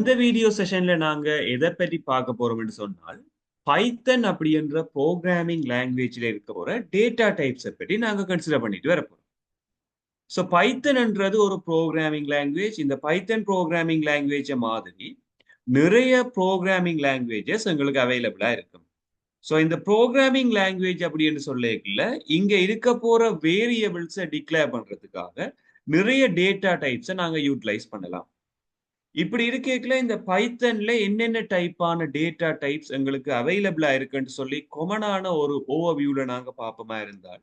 இந்த வீடியோ செஷன்ல நாங்க எதை பற்றி பார்க்க போறோம்னு சொன்னால் பைத்தன் அப்படி என்ற ப்ரோக்ராமிங் லாங்குவேஜ்ல இருக்க போற டேட்டா டைப்ஸை பற்றி நாங்க கன்சிடர் பண்ணிட்டு வரப்போம். ஸோ பைத்தன்ன்றது ஒரு ப்ரோக்ராமிங் லாங்குவேஜ். இந்த பைத்தன் ப்ரோக்ராமிங் லாங்குவேஜை மாதிரி நிறைய ப்ரோக்ராமிங் லாங்குவேஜஸ் எங்களுக்கு அவைலபிளா இருக்கும். ஸோ இந்த ப்ரோக்ராமிங் லாங்குவேஜ் அப்படின்னு சொல்லல இங்க இருக்க போற வேரியபிள்ஸை டிக்ளேர் பண்றதுக்காக நிறைய டேட்டா டைப்ஸை நாங்க யூட்டிலைஸ் பண்ணலாம். இப்படி இருக்கேக்குல இந்த பைத்தன்ல என்னென்ன டைப்பான டேட்டா டைப்ஸ் எங்களுக்கு அவைலபிளா இருக்குன்னு சொல்லி கொமனான ஒரு ஓவர்வியூல நாங்க பார்ப்போமா இருந்தால்,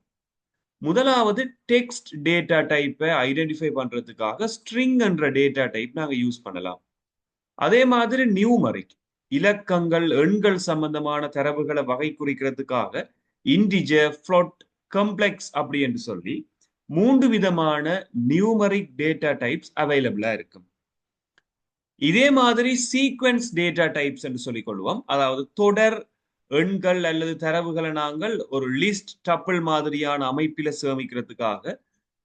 முதலாவது டெக்ஸ்ட் டேட்டா டைப்பை ஐடென்டிஃபை பண்றதுக்காக ஸ்ட்ரிங் என்ற டேட்டா டைப் நாங்க யூஸ் பண்ணலாம். அதே மாதிரி நியூமரிக் இலக்கங்கள் எண்கள் சம்பந்தமான தரவுகளை வகை குறிக்கிறதுக்காக இன்டிஜர், ஃப்ளோட், கம்ப்ளெக்ஸ் அப்படி என்று சொல்லி 3 விதமான நியூமரிக் டேட்டா டைப்ஸ் அவைலபிளா இருக்கும். இதே மாதிரி சீக்வென்ஸ் டேட்டா டைப்ஸ் என்று சொல்லிக் கொள்வோம். அதாவது தொடர் எண்கள் அல்லது தரவுகளை நாங்கள் ஒரு லிஸ்ட் டப்பிள் மாதிரியான அமைப்பில சேமிக்கிறதுக்காக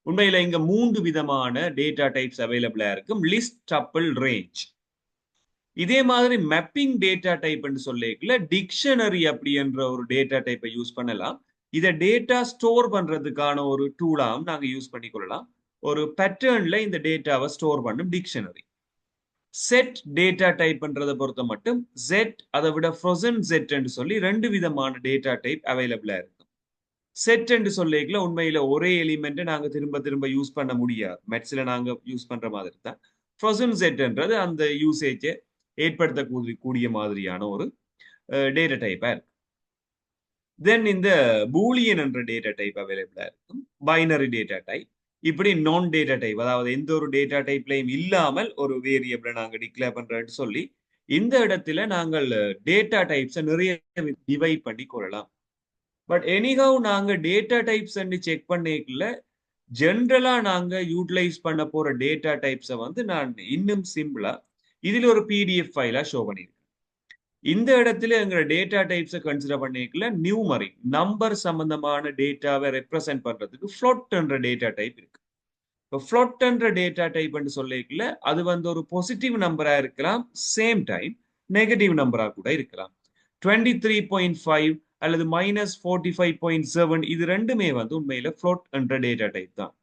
உண்மையில இங்க 3 விதமான டேட்டா டைப்ஸ் அவைலபிளா இருக்கும். List, tuple, range. இதே மாதிரி மேப்பிங் டேட்டா டைப் என்று சொல்லிக்கல டிக்ஷனரி அப்படி என்ற ஒரு டேட்டா டைப்பை யூஸ் பண்ணலாம். இதை டேட்டா ஸ்டோர் பண்றதுக்கான ஒரு டூலாவும் நாங்க யூஸ் பண்ணிக்கொள்ளலாம். ஒரு பேட்டர்ன்ல இந்த டேட்டாவை ஸ்டோர் பண்ணும் டிக்ஷனரி. செட் டேட்டா டைப் பண்றதை பொறுத்த மட்டும் செட் அதை விட ஃப்ரோசன் செட் என்று சொல்லி 2 விதமான டேட்டா டைப் அவைலபிளா இருக்கும். செட் என்று சொல்லிக்கல உண்மையில ஒரே எலிமெண்ட்டை நாங்க திரும்ப திரும்ப யூஸ் பண்ண முடியாது. மெட்ஸ்ல நாங்க யூஸ் பண்ற மாதிரி தான் ஃப்ரோசன் செட்ன்றது அந்த யூசேஜை ஏற்படுத்தக்கூடிய மாதிரியான ஒரு டேட்டா டைப்பா இருக்கு. தென் இந்த பூலியன் என்ற டேட்டா டைப் அவைலபிளா இருக்கும். பைனரி டேட்டா டைப், இப்படி நான் டேட்டா டைப், அதாவது எந்த ஒரு டேட்டா டைப்லையும் இல்லாமல் ஒரு வேரியபிளை நாங்க டிக்ளேர் பண்றோம்னு சொல்லி இந்த இடத்துல நாங்கள் டேட்டா டைப்ஸை நிறைய டிவைட் பண்ணி கொள்ளலாம். பட் எனிஹவ் நாங்க டேட்டா டைப்ஸ் செக் பண்ணிக்கல ஜென்ரலா நாங்க யூட்டிலைஸ் பண்ண போற டேட்டா டைப்ஸை நான் இன்னும் சிம்பிளா இதுல ஒரு பிடிஎஃப் ஃபைலா ஷோ பண்ணிருக்கேன். இந்த இடத்துல எங்களோட டேட்டா டைப்ஸை கன்சிடர் பண்ணிக்கல நியூமரிக் நம்பர் சம்பந்தமான டேட்டாவை ரெப்ரசென்ட் பண்றதுக்கு ஃப்ளோட் என்ற டேட்டா டைப் இருக்கு. இப்போ ஃப்ளோட் என்ற டேட்டா டைப் சொல்லிக்கல அது ஒரு பாசிட்டிவ் நம்பரா இருக்கலாம், சேம் டைம் நெகட்டிவ் நம்பரா கூட இருக்கலாம். 23.5 அல்லது -45.7 இது ரெண்டுமே உண்மையில ஃப்ளோட் என்ற டேட்டா டைப் தான்.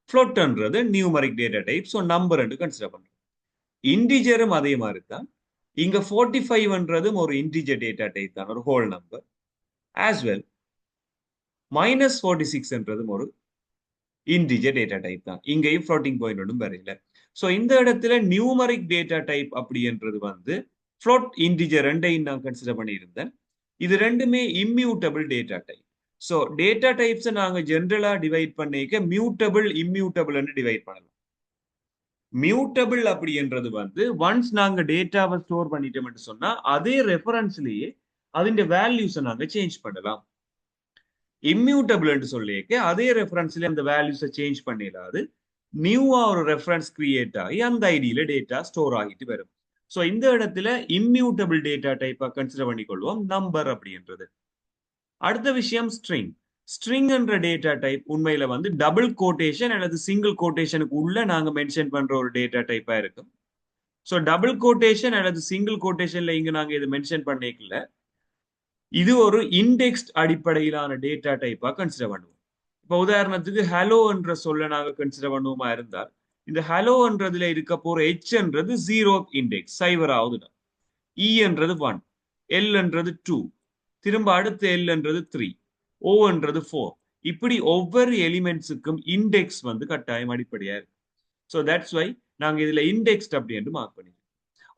ஃப்ளோட்ன்றது numeric data type, so number என்று கன்சிடர் பண்றோம். இன்டிஜரும் அதே மாதிரி தான். இங்க 45ன்றதும் ஒரு இன்டிஜர் டேட்டா டைப் தான், ஒரு ஹோல் நம்பர். ஆஸ் வெல் -46ன்றதும் ஒரு இன்டிஜர் டேட்டா டைப் தான். இங்கேயும் ஃப்ளோட்டிங் பாயிண்ட் ஒன்றும் வரையில. ஸோ இந்த இடத்துல நியூமரிக் டேட்டா டைப் அப்படின்றது ஃப்ளோட், இன்டிஜர் ரெண்டையும் நான் கன்சிடர் பண்ணியிருந்தேன். இது ரெண்டுமே immutable data type. So data டைப்ஸை நாங்க ஜென்ரலா டிவைட் பண்ணிக்க மியூட்டபிள், இம்மியூட்டபிள் டிவைட் பண்ணலாம். மியூட்டபிள் அப்படின்றது ஒன்ஸ் நாங்க டேட்டாவை ஸ்டோர் பண்ணிட்டோம்னு சொன்னா அதே ரெஃபரன்ஸ்லயே அதிന്റെ வேல்யூஸை நாங்க சேஞ்ச் பண்ணலாம். இம்மியூட்டபிள் என்று சொல்லிக்க அதே ரெஃபரன்ஸ்ல அந்த வேல்யூஸை சேஞ்ச் பண்ணிடாது, நியூவா ஒரு ரெஃபரன்ஸ் கிரியேட் ஆகி அந்த ஐடியில டேட்டா ஸ்டோர் ஆகிட்டு வரும். ஸோ இந்த இடத்துல இம்மியூட்டபிள் டேட்டா டைப்பா கன்சிடர் பண்ணிக்கொள்வோம் நம்பர் அப்படின்றது. அடுத்த விஷயம் ஸ்ட்ரிங். ஸ்ட்ரிங் என்ற டேட்டா டைப் உண்மையில டபுள் கோட்டேஷன் அல்லது சிங்கிள் கோட்டேஷனுக்கு உள்ள நாங்க மென்ஷன் பண்ற ஒரு டேட்டா டைப்பா இருக்கும். ஸோ டபுள் கோட்டேஷன் அல்லது சிங்கிள் கோட்டேஷன்ல இங்க நாங்க இதை மென்ஷன் பண்ணிக்கல. இது ஒரு இண்டெக்ஸ்ட் அடிப்படையிலான டேட்டா டைப்பா கன்சிடர் பண்ணுவோம். இப்போ உதாரணத்துக்கு ஹலோ என்ற சொல்ல நாங்க கன்சிடர் பண்ணுவோமா இருந்தால் இந்த ஹலோ என்றதுல இருக்க போற ஹெச்ன்றது 0 இண்டெக்ஸ், 0வது. இ என்றது 1, எல் என்றது 2, திரும்ப அடுத்த எல் என்றது 3, ஓ என்றது 4. இப்படி ஒவ்வொரு எலிமெண்ட்ஸுக்கும் இண்டெக்ஸ் கட்டாயம் அடிப்படையா இருக்கு. ஸோ தட்ஸ் வை நாங்க இதுல இண்டெக்ஸ்ட் அப்படி என்று மார்க் பண்ணிருக்கோம்.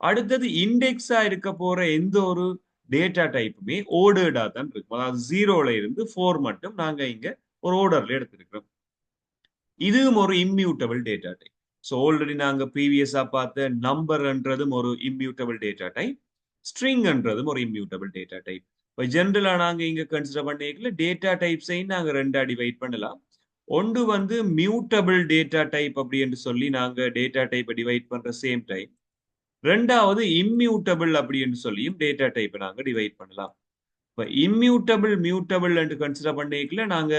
அடுத்தது இண்டெக்ஸா இருக்க போற எந்த ஒரு டேட்டா டைப்புமே ஓர்டர்டா தான் இருக்கும். அதாவது 0ல இருந்து 4 மட்டும் நாங்க இங்க ஒரு ஓர்டர்ல எடுத்திருக்கிறோம். இதுவும் ஒரு immutable data type. So already நாங்க ப்ரீவியஸா பார்த்த நம்பர்ன்றதும் ஒரு இம்மியூட்டபிள் டேட்டா டைப், ஸ்ட்ரிங்ன்றதும் ஒரு இம்மியூட்டபிள் டேட்டா டைப். இப்போ ஜென்ரலா நாங்க இங்க கன்சிடர் பண்ணிக்கல டேட்டா டைப்ஸையும் நாங்க ரெண்டா டிவைட் பண்ணலாம். ஒன்று மியூட்டபிள் டேட்டா டைப் அப்படி என்று சொல்லி நாங்க டேட்டா டைப்பை டிவைட் பண்ற சேம் டைம் ரெண்டாவது இம்மியூட்டபிள் அப்படி என்று சொல்லியும் டேட்டா டைப்பை நாங்க டிவைட் பண்ணலாம். இப்போ இம்மியூட்டபிள், மியூட்டபிள் என்று கன்சிடர் பண்ணிக்கல நாங்க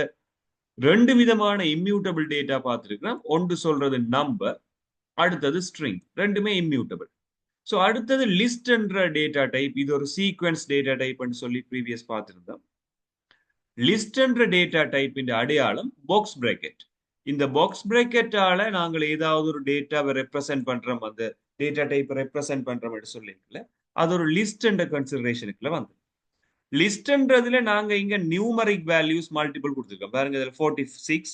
2 விதமான இம்மியூட்டபிள் டேட்டா பார்த்துருக்கிறோம். ஒன்று சொல்றது நம்பர், அடுத்தது ஸ்ட்ரிங். ரெண்டுமே இம்மியூட்டபிள். ஸோ அடுத்தது லிஸ்ட் என்ற டேட்டா டைப். இது ஒரு சீக்வென்ஸ் டேட்டா டைப்னு சொல்லி ப்ரீவியஸ் பார்த்துருந்தோம். லிஸ்ட் என்ற டேட்டா டைப்பின் அடையாளம் பாக்ஸ் பிராக்கெட். இந்த பாக்ஸ் பிராக்கெட்டால நாங்கள் ஏதாவது ஒரு டேட்டாவை ரெப்ரசென்ட் பண்றோம், அந்த டேட்டா டைப்பை ரெப்ரசென்ட் பண்றோம் என்று சொல்லியிருக்கல, அது ஒரு லிஸ்ட் என்ற கன்சிடரேஷனுக்குள்ள வந்து லிஸ்ட்ன்றதுல நாங்க இங்க நியூமரிக் வேல்யூஸ் மல்டிபிள் கொடுத்துருக்கோம் பாருங்க. இதுல 46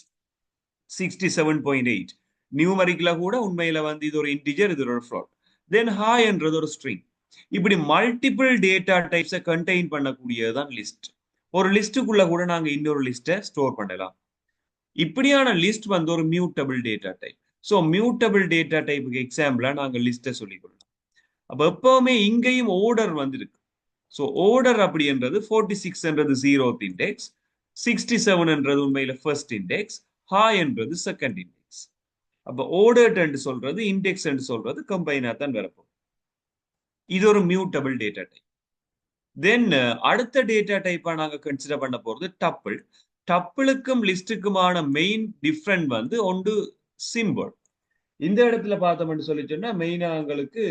67.8 நியூமரிக்ல கூட உண்மையில வந்து இது ஒரு இன்டிஜர், இது ஒரு ஃப்ளோட். தென் ஹாய் என்றது ஒரு ஸ்ட்ரிங். இப்படி மல்டிபிள் டேட்டா டைப்ஸை கண்டெயின் பண்ணக்கூடியதுதான் லிஸ்ட். ஒரு லிஸ்டுக்குள்ள கூட நாங்க இன்னொரு லிஸ்ட்டை ஸ்டோர் பண்ணலாம். இப்படியான லிஸ்ட் வந்து ஒரு mutable data type. So mutable data டைப்புக்கு எக்ஸாம்பிளா நாங்க லிஸ்ட்டை சொல்லிக்கொள்ளலாம். அப்ப எப்பவுமே இங்கேயும் ஓர்டர் வந்து இருக்கு. ஸோ ஓர்டர் அப்படின்றது 46 என்றது 0th இண்டெக்ஸ், 67 என்றது உண்மையில ஃபர்ஸ்ட் இண்டெக்ஸ், ஹாய் என்றது செகண்ட் இண்டெக்ஸ். அப்ப ஓர்டர்ட் என்று சொல்றது இண்டெக்ஸ் என்று சொல்றது கம்பைனா தான் வரப்போம். இது ஒரு மியூட்டபிள் டேட்டா டைப். தென் அடுத்த டேட்டா டைப்பா நாங்க கன்சிடர் பண்ண போறது டப்பிள். டப்பிளுக்கும் லிஸ்டுக்குமான மெயின் டிஃபரண்ட் வந்து ஒன்று சிம்பிள். இந்த இடத்துல பார்த்தோம்னு சொல்லி சொன்னா மெயினா எங்களுக்கு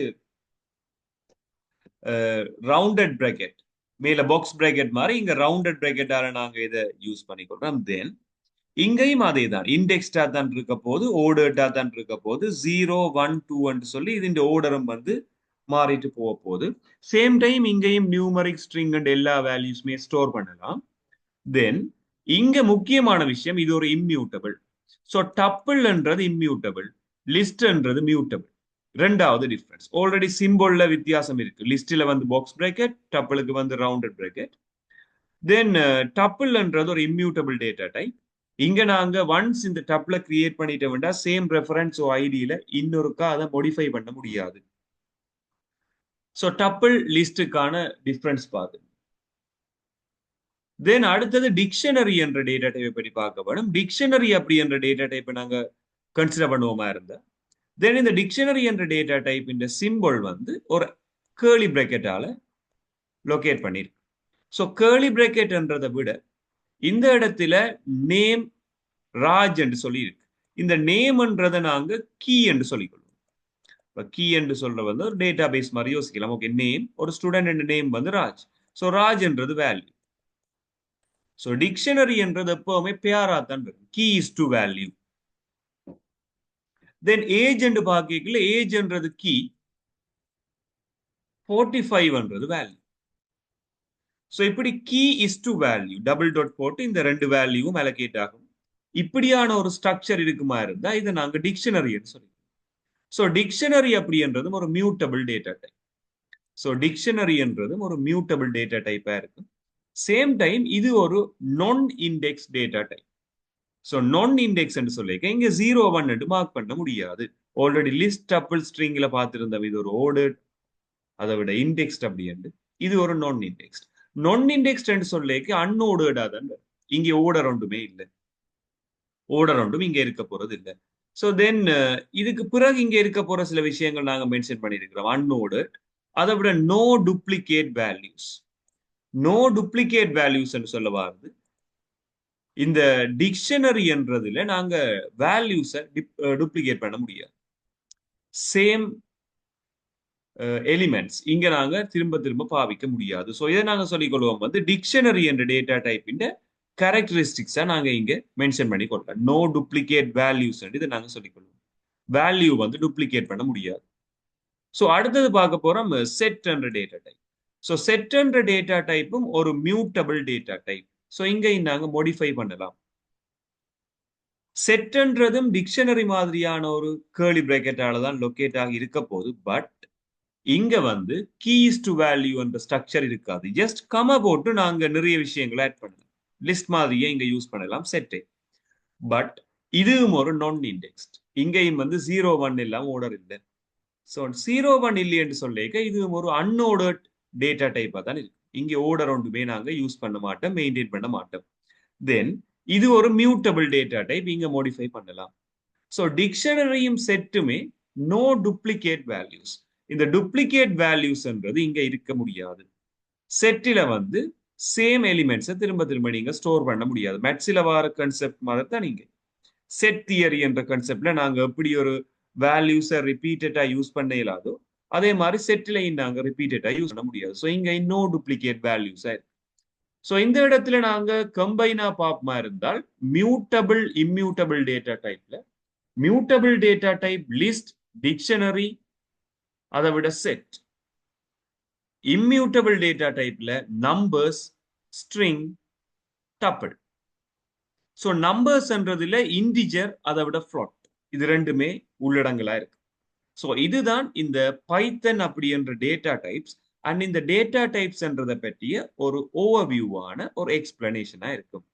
ரவுண்டட் பிராக்கெட், மேல பாக்ஸ் பிராக்கெட் மாதிரி இங்க ரவுண்டட் பிராக்கெட்டால நாங்க இதை யூஸ் பண்ணிக்கிறோம். தென் இங்கேயும் அதே தான், இண்டெக்ஸ்டா தான் இருக்க போது, ஓர்டர்டா தான் இருக்க போது, 0 1 2 சொல்லி இது இந்த ஓர்டரும் வந்து மாறிட்டு போக போகுது. சேம் டைம் இங்கேயும் நியூமரிக் ஸ்ட்ரிங் அண்ட் எல்லா வேல்யூஸ்மே ஸ்டோர் பண்ணலாம். தென் இங்க முக்கியமான விஷயம், இது ஒரு இம்மியூட்டபிள். ஸோ டப்பிள்ன்றது இம்மியூட்டபிள், லிஸ்ட்ன்றது மியூட்டபிள். ரெண்டாவது டிஃபரன்ஸ், ஆல்ரெடி சிம்பிள்ல வித்தியாசம் இருக்கு. லிஸ்ட்ல வந்து பாக்ஸ் பிராக்கெட், டப்பிளுக்கு வந்து ரவுண்டட் பிராக்கெட். தென் டப்பிள்ன்றது ஒரு இம்மியூட்டபிள் டேட்டா டைப். இங்க நாங்க ஒன்ஸ் இந்த டப்ல கிரியேட் பண்ணிட்ட வேண்டாம், சேம் ரெஃபரன்ஸ் ஐடியில இன்னொருக்கா அதை மாடிஃபை பண்ண முடியாது. ஸோ டப்பிள் லிஸ்டுக்கான டிஃபரன்ஸ் பார்த்து. தென் அடுத்தது டிக்ஷனரி என்ற டேட்டா டைப்பை பற்றி பார்க்க வேணும். டிக்ஷனரி அப்படி என்ற டேட்டா டைப்பை நாங்க கன்சிடர் பண்ணுவோமா இருந்தா, தென் இந்த டிக்ஷனரி என்ற டேட்டா டைப் இந்த சிம்பிள் வந்து ஒரு கேர்லி பிராக்கெட்டால லொகேட் பண்ணிருக்கு. ஸோ கேர்லி பிராக்கெட்ன்றதை விட இந்த இடத்துல நேம் ராஜ் என்று சொல்லி இருக்கு. இந்த நேம்ன்றதை நாங்க கீ என்று சொல்லிக்கொள்வோம். கீ என்று சொல்ற வந்து ஒரு டேட்டா பேஸ் மாதிரி யோசிக்கலாம். ஓகே, நேம், ஒரு ஸ்டூடெண்ட் நேம் வந்து ராஜ். ஸோ ராஜ் என்றது வேல்யூ. ஸோ டிக்ஷனரி என்றது எப்பவுமே பேரா தான் இருக்கும், key is to value. Then age என்று பார்க்கல, ஏஜ் என்றது கீ, 45 என்றது வேல்யூ. ஸோ இப்படி key is to value double dot போட்டு இந்த ரெண்டு வேல்யூவும் அலோகேட் ஆகும். இப்படியான ஒரு ஸ்ட்ரக்சர் இருக்குமா இருந்தா இதை நாங்க டிக்ஷனரி சொல்லி. ஸோ டிக்ஷனரி அப்படின்றதும் ஒரு mutable data type. So dictionary என்றதும் ஒரு மியூட்டபிள் டேட்டா டைப்பா இருக்கும். சேம் டைம் இது ஒரு நான் இண்டெக்ஸ் டேட்டா டைப். ஸோ நான் இண்டெக்ஸ் என்று சொல்லியிருக்கேன், இங்க 0 1 மார்க் பண்ண முடியாது. ஆல்ரெடி லிஸ்ட் டப்பிள் ஸ்ட்ரிங்ல பார்த்திருந்தோம், இது ஒரு ஓர்டர்ட், அதை விட இண்டெக்ஸ்ட் அப்படி என்று. இது ஒரு நான் இண்டெக்ஸ்ட். நான் இண்டெக்ஸ்ட் என்று சொல்லிக்க அன்ஓர்டர்டா தான், இங்க ஓர்டர் ஒன்றுமே இல்லை, ஓர்டர் ஒன்றும் இங்க இருக்க போறது இல்லை. ஸோ தென் இதுக்கு பிறகு இங்க இருக்க போற சில விஷயங்கள் நாங்க மென்ஷன் பண்ணியிருக்கிறோம். அன்ஓர்டர்ட், அதை விட no duplicate values. No duplicate values என்று சொல்ல வருது. இந்த டிக்ஷனரி என்றதுல நாங்க வேல்யூஸை டூப்ளிகேட் பண்ண முடியாது. சேம் எலிமெண்ட்ஸ் இங்க நாங்க திரும்ப திரும்ப பாவிக்க முடியாது. ஸோ இதை நாங்க சொல்லிக் கொள்வோம் வந்து டிக்ஷனரி என்ற டேட்டா டைப்பின் கேரக்டரிஸ்டிக்ஸா நாங்க இங்க மென்ஷன் பண்ணி கொள்ளலாம். நோ டூப்ளிகேட் வேல்யூஸ் இதை நாங்க சொல்லிக் கொள்வோம். வேல்யூ வந்து டூப்ளிகேட் பண்ண முடியாது. ஸோ அடுத்தது பார்க்க போறோம் செட் என்ற டேட்டா டைப். ஸோ செட் என்ற டேட்டா டைப்பும் ஒரு மியூட்டபிள் டேட்டா டைப். ஸோ இங்க நாங்க மாடிஃபை பண்ணலாம். செட்ன்றதும் டிக்ஷனரி மாதிரியான ஒரு கேர்லி பிராக்கெட்டால தான் லொகேட் ஆகி இருக்க போது. பட் இங்க வந்து கீஸ் டு வேல்யூ என்ற ஸ்ட்ரக்சர் இருக்காது. ஜஸ்ட் கம போட்டு நாங்க நிறைய விஷயங்களை ஆட் பண்ணலாம். லிஸ்ட் மாதிரியே இங்க யூஸ் பண்ணலாம் செட்டை. பட் இதுவும் ஒரு நான் இண்டெக்ஸ்ட். இங்கேயும் வந்து 0 1 இல்லாம ஓர்டர் இல்லை. ஸோ 0 1 இல்லை என்று சொல்லிக்க இதுவும் ஒரு அன்ஓர்டர்ட் டேட்டா டைப்பா தான் இருக்கு. இங்க ஓர்டர் ஒன்றுமே நாங்க யூஸ் பண்ண மாட்டோம், மெயின்டைன் பண்ண மாட்டோம். தென் இது ஒரு மியூட்டபிள் டேட்டா டைப், இங்க மாடிஃபை பண்ணலாம். ஸோ டிக்ஷனரியும் செட்டுமே நோ டூப்ளிகேட் வேல்யூஸ். இந்த டூப்ளிகேட் வேல்யூஸ்ன்றது இங்க இருக்க முடியாது. செட்டில வந்து சேம் எலிமெண்ட்ஸை திரும்ப திரும்ப நீங்க ஸ்டோர் பண்ண முடியாது. மேட்சில வர கன்செப்ட் மாதிரி தான் நீங்க செட் தியரி என்ற கன்செப்ட்ல நாங்க எப்படி ஒரு வேல்யூஸை ரிப்பீட்டடா யூஸ் பண்ண இயலாதோ, அதே மாதிரி செட்டிலையும் நாங்க ரிப்பீட்டடா யூஸ் பண்ண முடியாது. ஸோ இங்க இன்னும் டூப்ளிகேட் வேல்யூஸ் இருக்கு. ஸோ இந்த இடத்துல நாங்க கம்பைனா பார்ப்போமா இருந்தால் மியூட்டபிள் இம்மியூட்டபிள் டேட்டா டைப்ல mutable data type list dictionary அதை விட செட். இம்மியூட்டபிள் டேட்டா டைப்ல நம்பர்ஸ் ஸ்ட்ரிங் டப்பிள். ஸோ நம்பர்ஸ்ன்றதுல இன்டிஜர் அதை விட ஃப்ளாட் இது ரெண்டுமே உள்ளடங்களா இருக்கு. ஸோ இதுதான் இந்த பைத்தன் அப்படி என்ற டேட்டா டைப்ஸ். அண்ட் இந்த டேட்டா டைப்ஸ்ன்றதை பற்றிய ஒரு ஓவர்வியூவான ஒரு எக்ஸ்பிளனேஷனா இருக்கும்.